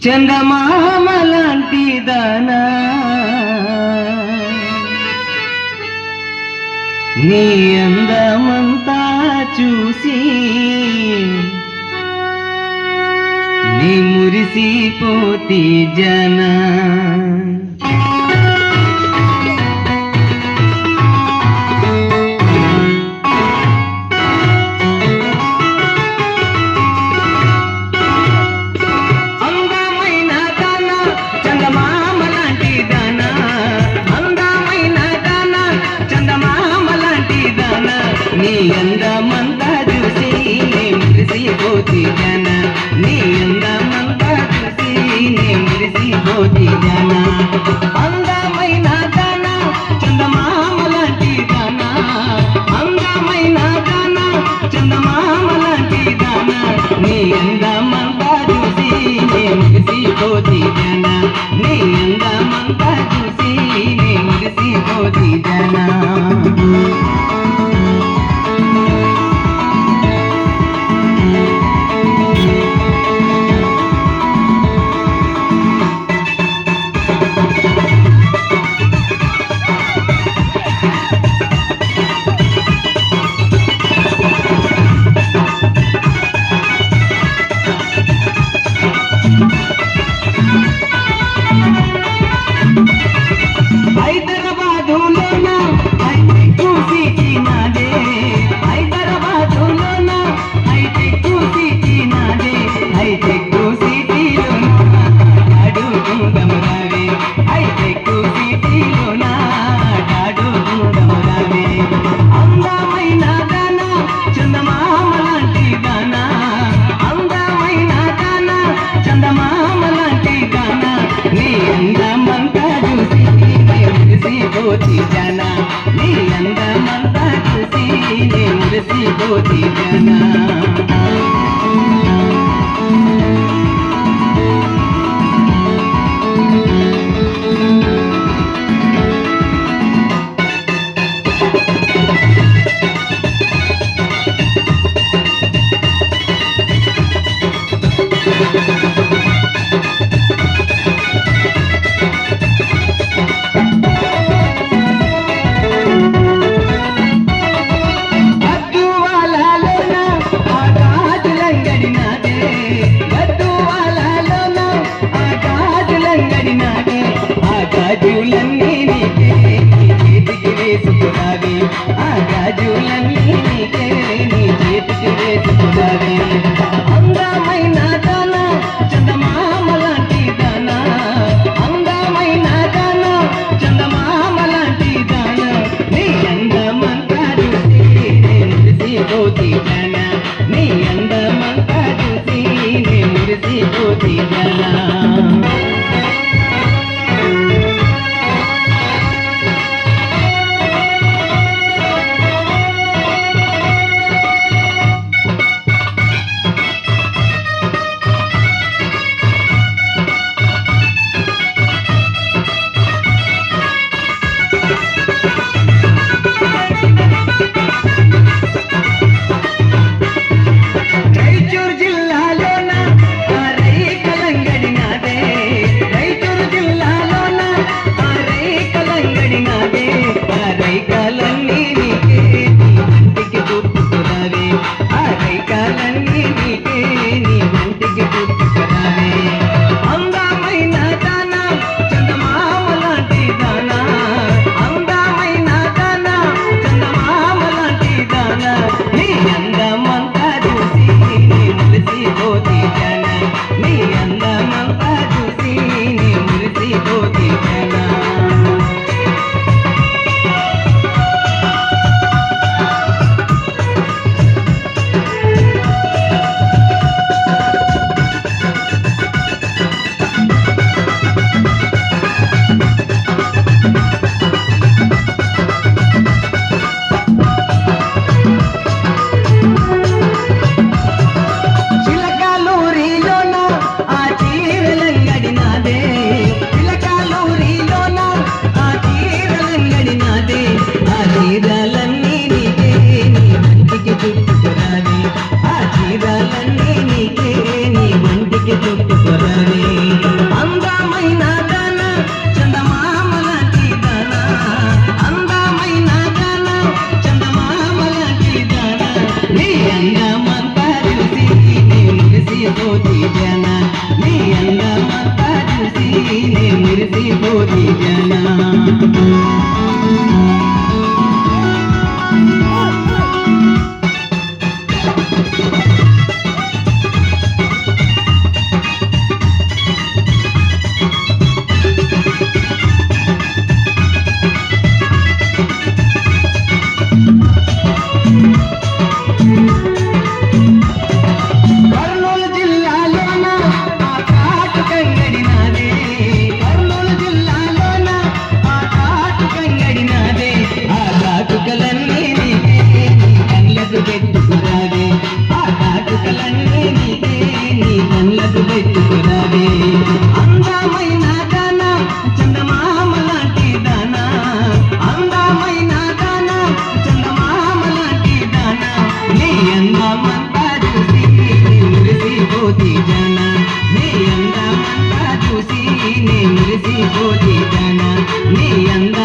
చందమామ లాంటి దానా నీ అందమంతా చూసి నీ మురిసిపోతి జనా నీ అందమంతా చూసి నే మురిసిపోతి జన నీ అందమంతా చూసి నే మురిసిపోతి జన అందమైన దాన చందమామ లాంటి దాన అందమైన దాన చందమామ లాంటి దాన నీ అందమంతా చూసి నే మురిసిపోతి జన నీ అందమంతా చూసి నే మురిసిపోతి జన జన నీ అందమంతా చూసి నే మురిసిపోతి జన గాజులన్నీ నీకే నీ చేతికి వేసుకున్నావే ఆ గాజులన్నీ నీకే నీ చేతికి వేసుకున్నావే అందమైన దాన చందమామ లాంటి దాన అందమైన దాన చందమామ లాంటి దాన నీ అందమంతా చూసి నే మురిసిపోతి జన నీ అందమంతా చూసి నే మురిసిపోతి జన నే మురిసిపోతే జానా నీ అంద